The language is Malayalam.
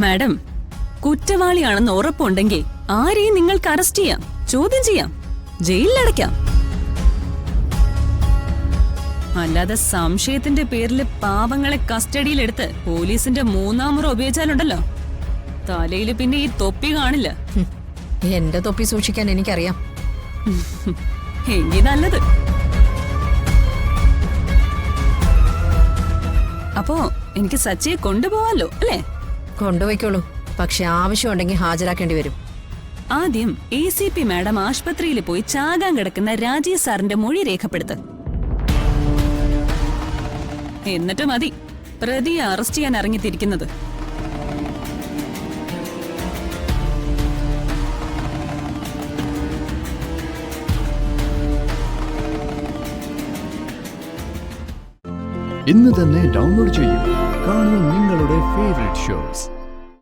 മാഡം, കുറ്റവാളിയാണെന്ന് ഉറപ്പുണ്ടെങ്കിൽ ആരെയും നിങ്ങൾക്ക് അറസ്റ്റ് ചെയ്യാം, ചോദ്യം ചെയ്യാം, ജയിലിലടയ്ക്കാം. അല്ലാതെ സംശയത്തിന്റെ പേരിൽ പാവങ്ങളെ കസ്റ്റഡിയിലെടുത്ത് പോലീസിന്റെ മൂന്നാം മുറ ഉപയോഗിച്ചാലുണ്ടല്ലോ, തലയിൽ പിന്നെ ഈ തൊപ്പി കാണില്ല. എന്റെ തൊപ്പി സൂക്ഷിക്കാൻ എനിക്കറിയാം. എങ്കിൽ നല്ലത്. അപ്പോ എനിക്ക് സച്ചിയെ കൊണ്ടുപോവാലോ അല്ലേ? കൊണ്ടുപോയിക്കോളൂ, പക്ഷെ ആവശ്യമുണ്ടെങ്കിൽ ഹാജരാക്കേണ്ടി വരും. ആദ്യം ACP മാഡം ആശുപത്രിയിൽ പോയി ചാകാൻ കിടക്കുന്ന രാജീവ് സാറിന്റെ മൊഴി രേഖപ്പെടുത്ത്. എന്നിട്ട് മതി പ്രതിയെ അറസ്റ്റ് ചെയ്യാൻ ഇറങ്ങിത്തിരിക്കുന്നത്. ഇന്ന് തന്നെ ഡൗൺലോഡ് ചെയ്യൂ. കാണൂ നിങ്ങളുടെ ഫേവറേറ്റ് ഷോസ്.